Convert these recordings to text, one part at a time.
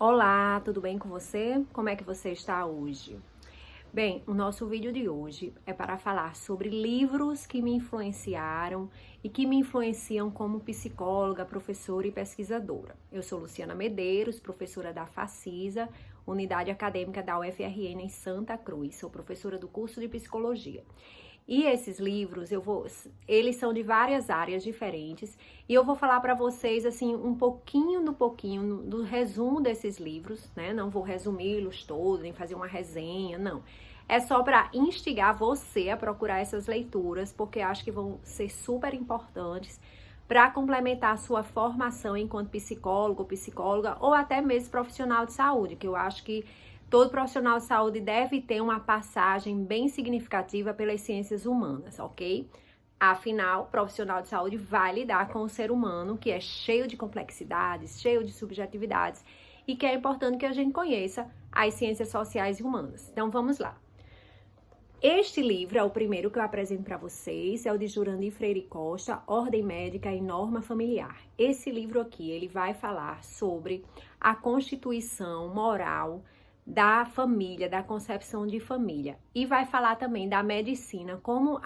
Olá, tudo bem com você? Como é que você está hoje? Bem, o nosso vídeo de hoje é para falar sobre livros que me influenciaram e que me influenciam como psicóloga, professora e pesquisadora. Eu sou Luciana Medeiros, professora da Facisa, Unidade Acadêmica da UFRN em Santa Cruz. Sou professora do curso de Psicologia. E esses livros, eles são de várias áreas diferentes, e eu vou falar para vocês, assim, um pouquinho do resumo desses livros, né? Não vou resumi-los todos, nem fazer uma resenha, não. É só para instigar você a procurar essas leituras, porque acho que vão ser super importantes para complementar a sua formação enquanto psicólogo, psicóloga, ou até mesmo profissional de saúde, que eu acho que todo profissional de saúde deve ter uma passagem bem significativa pelas ciências humanas, ok? Afinal, o profissional de saúde vai lidar com o ser humano, que é cheio de complexidades, cheio de subjetividades, e que é importante que a gente conheça as ciências sociais e humanas. Então, vamos lá. Este livro é o primeiro que eu apresento para vocês, é o de Jurandir Freire Costa, Ordem Médica e Norma Familiar. Esse livro aqui, ele vai falar sobre a constituição moral da família, da concepção de família. E vai falar também da medicina, como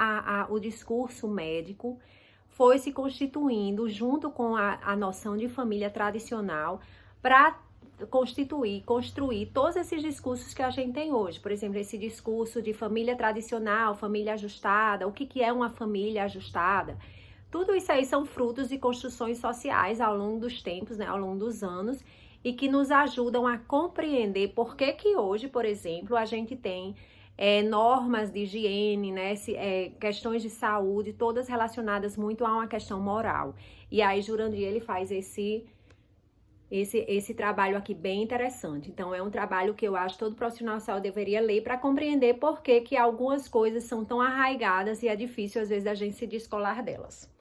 o discurso médico foi se constituindo junto com a noção de família tradicional para construir todos esses discursos que a gente tem hoje. Por exemplo, esse discurso de família tradicional, família ajustada, o que é uma família ajustada. Tudo isso aí são frutos de construções sociais ao longo dos tempos, né, ao longo dos anos, e que nos ajudam a compreender por que hoje, por exemplo, a gente tem normas de higiene, né, questões de saúde, todas relacionadas muito a uma questão moral. E aí Jurandir, ele faz esse trabalho aqui bem interessante. Então, é um trabalho que eu acho que todo profissional de saúde deveria ler para compreender por que algumas coisas são tão arraigadas e é difícil, às vezes, a gente se descolar delas.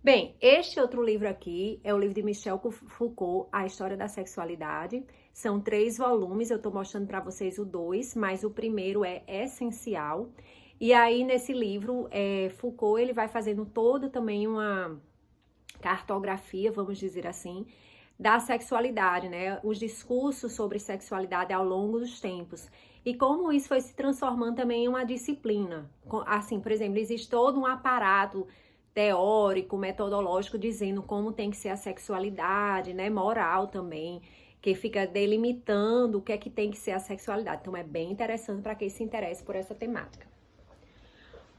Bem, este outro livro aqui é o livro de Michel Foucault, A História da Sexualidade. São 3 volumes, eu estou mostrando para vocês o 2, mas o primeiro é essencial. E aí, nesse livro, Foucault, ele vai fazendo todo também uma cartografia, vamos dizer assim, da sexualidade, né? Os discursos sobre sexualidade ao longo dos tempos. E como isso foi se transformando também em uma disciplina. Assim, por exemplo, existe todo um aparato teórico, metodológico, dizendo como tem que ser a sexualidade, né? Moral também, que fica delimitando o que é que tem que ser a sexualidade. Então, é bem interessante para quem se interessa por essa temática.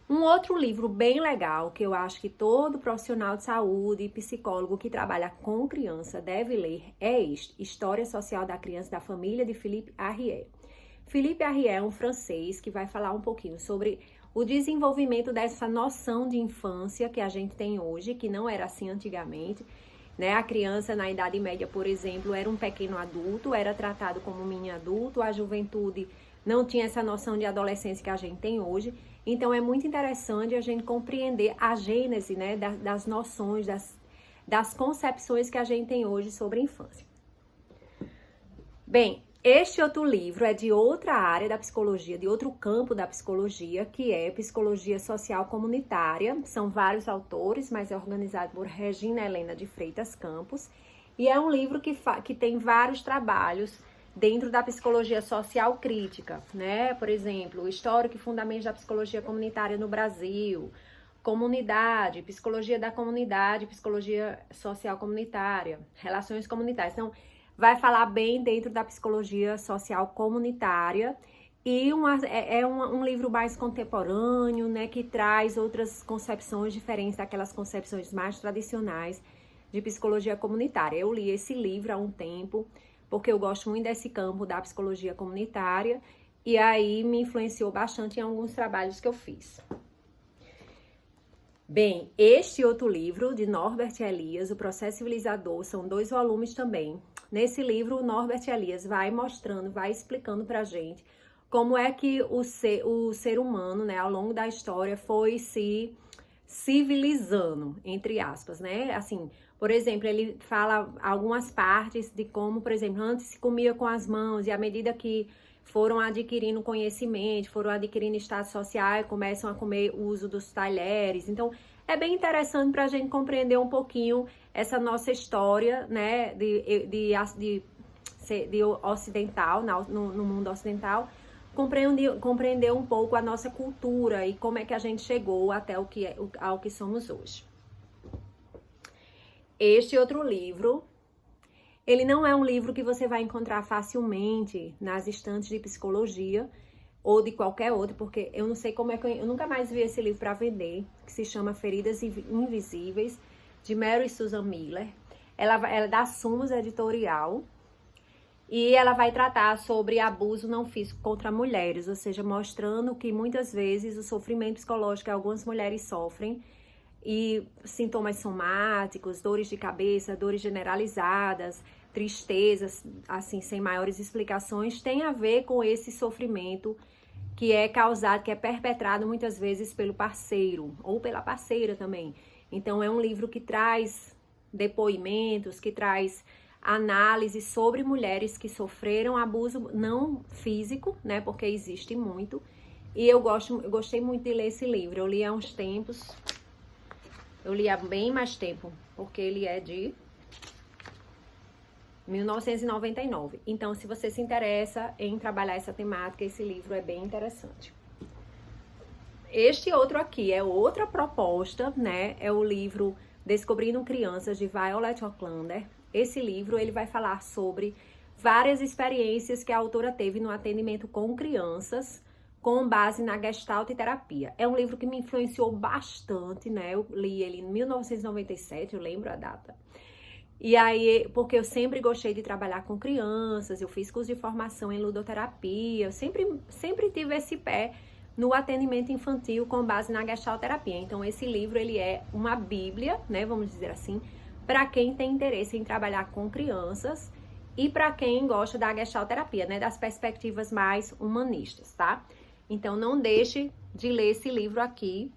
Um outro livro bem legal, que eu acho que todo profissional de saúde e psicólogo que trabalha com criança deve ler, é este, História Social da Criança e da Família, de Philippe Arriet. Philippe Arriet é um francês que vai falar um pouquinho sobre o desenvolvimento dessa noção de infância que a gente tem hoje, que não era assim antigamente, né? A criança na Idade Média, por exemplo, era um pequeno adulto, era tratado como um mini adulto, a juventude não tinha essa noção de adolescência que a gente tem hoje. Então, é muito interessante a gente compreender a gênese, né, das noções, das concepções que a gente tem hoje sobre a infância. Bem, este outro livro é de outra área da psicologia, de outro campo da psicologia, que é Psicologia Social Comunitária. São vários autores, mas é organizado por Regina Helena de Freitas Campos. E é um livro que tem vários trabalhos dentro da psicologia social crítica, né? Por exemplo, o histórico e fundamentos da psicologia comunitária no Brasil, comunidade, psicologia da comunidade, psicologia social comunitária, relações comunitárias. Então, vai falar bem dentro da psicologia social comunitária e um livro mais contemporâneo, né, que traz outras concepções diferentes daquelas concepções mais tradicionais de psicologia comunitária. Eu li esse livro há um tempo, porque eu gosto muito desse campo da psicologia comunitária e aí me influenciou bastante em alguns trabalhos que eu fiz. Bem, este outro livro de Norbert Elias, O Processo Civilizador, são 2 volumes também. Nesse livro, o Norbert Elias vai mostrando, vai explicando pra gente como é que o ser humano, né, ao longo da história foi se civilizando, entre aspas, né? Assim, por exemplo, ele fala algumas partes de como, por exemplo, antes se comia com as mãos e à medida que foram adquirindo conhecimento, foram adquirindo status social, começam a comer o uso dos talheres. Então, é bem interessante para a gente compreender um pouquinho essa nossa história, né, de ocidental, no mundo ocidental, compreender um pouco a nossa cultura e como é que a gente chegou até ao que somos hoje. Este outro livro, ele não é um livro que você vai encontrar facilmente nas estantes de psicologia ou de qualquer outro, porque eu não sei como é que eu nunca mais vi esse livro para vender, que se chama Feridas Invisíveis, de Mary Susan Miller. Ela é da Sumos Editorial e ela vai tratar sobre abuso não físico contra mulheres, ou seja, mostrando que muitas vezes o sofrimento psicológico que algumas mulheres sofrem e sintomas somáticos, dores de cabeça, dores generalizadas, tristezas, assim, sem maiores explicações, tem a ver com esse sofrimento que é causado, que é perpetrado muitas vezes pelo parceiro ou pela parceira também. Então, é um livro que traz depoimentos, que traz análise sobre mulheres que sofreram abuso não físico, né, porque existe muito. E eu gostei muito de ler esse livro. Eu li há uns tempos. Eu li há bem mais tempo, porque ele é de 1999. Então, se você se interessa em trabalhar essa temática, esse livro é bem interessante. Este outro aqui é outra proposta, né? É o livro Descobrindo Crianças, de Violet Ocklander. Esse livro, ele vai falar sobre várias experiências que a autora teve no atendimento com crianças, com base na Gestalt terapia. É um livro que me influenciou bastante, né? Eu li ele em 1997, eu lembro a data. E aí, porque eu sempre gostei de trabalhar com crianças, eu fiz curso de formação em ludoterapia, eu sempre tive esse pé no atendimento infantil com base na Gestalt terapia. Então, esse livro, ele é uma bíblia, né? Vamos dizer assim, para quem tem interesse em trabalhar com crianças e para quem gosta da Gestalt terapia, né? Das perspectivas mais humanistas, tá? Então, não deixe de ler esse livro aqui,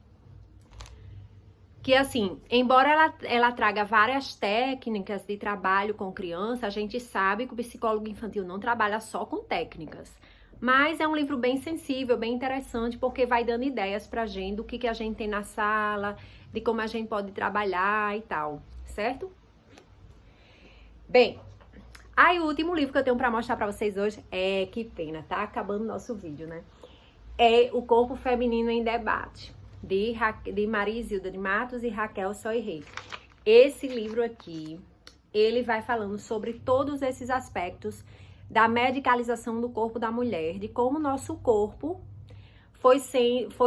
que assim, embora ela traga várias técnicas de trabalho com criança, a gente sabe que o psicólogo infantil não trabalha só com técnicas, mas é um livro bem sensível, bem interessante, porque vai dando ideias pra gente do que a gente tem na sala, de como a gente pode trabalhar e tal, certo? Bem, aí o último livro que eu tenho pra mostrar pra vocês hoje que pena, tá acabando o nosso vídeo, né? É O Corpo Feminino em Debate, de Maria Isilda de Matos e Raquel Soiré. Esse livro aqui, ele vai falando sobre todos esses aspectos da medicalização do corpo da mulher, de como o nosso corpo foi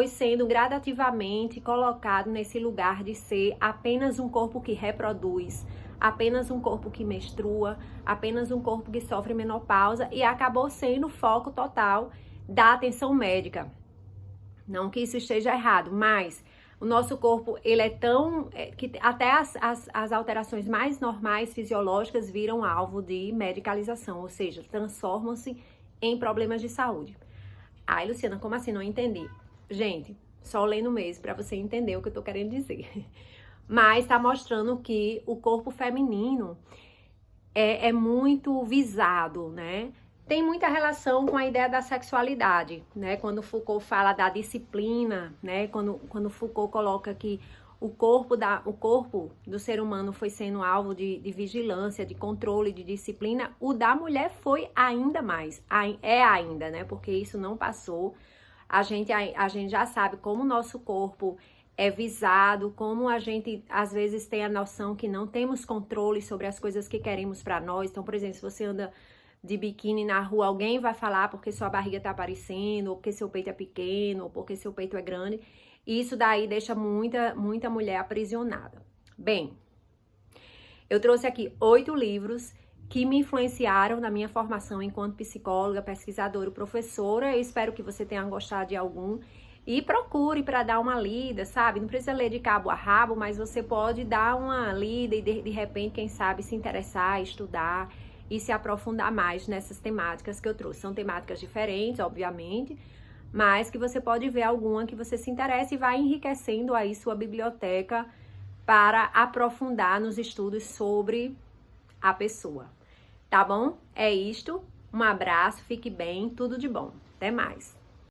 sendo gradativamente colocado nesse lugar de ser apenas um corpo que reproduz, apenas um corpo que menstrua, apenas um corpo que sofre menopausa e acabou sendo o foco total da atenção médica. Não que isso esteja errado, mas o nosso corpo, ele é tão... que até as alterações mais normais, fisiológicas, viram alvo de medicalização, ou seja, transformam-se em problemas de saúde. Ai, Luciana, como assim? Não entendi. Gente, só lendo mesmo, para você entender o que eu tô querendo dizer. Mas tá mostrando que o corpo feminino é muito visado, né? Tem muita relação com a ideia da sexualidade, né? Quando Foucault fala da disciplina, né? Quando Foucault coloca que o corpo do ser humano foi sendo alvo de vigilância, de controle, de disciplina, o da mulher foi ainda mais, é ainda, né? Porque isso não passou. A gente já sabe como o nosso corpo é visado, como a gente às vezes tem a noção que não temos controle sobre as coisas que queremos para nós. Então, por exemplo, se você anda de biquíni na rua, alguém vai falar porque sua barriga tá aparecendo, ou porque seu peito é pequeno, ou porque seu peito é grande. Isso daí deixa muita mulher aprisionada. Bem, eu trouxe aqui 8 livros que me influenciaram na minha formação enquanto psicóloga, pesquisadora e professora. Eu espero que você tenha gostado de algum. E procure para dar uma lida, sabe? Não precisa ler de cabo a rabo, mas você pode dar uma lida e de repente, quem sabe, se interessar, estudar e se aprofundar mais nessas temáticas que eu trouxe. São temáticas diferentes, obviamente, mas que você pode ver alguma que você se interessa e vai enriquecendo aí sua biblioteca para aprofundar nos estudos sobre a pessoa. Tá bom? É isto. Um abraço, fique bem, tudo de bom. Até mais.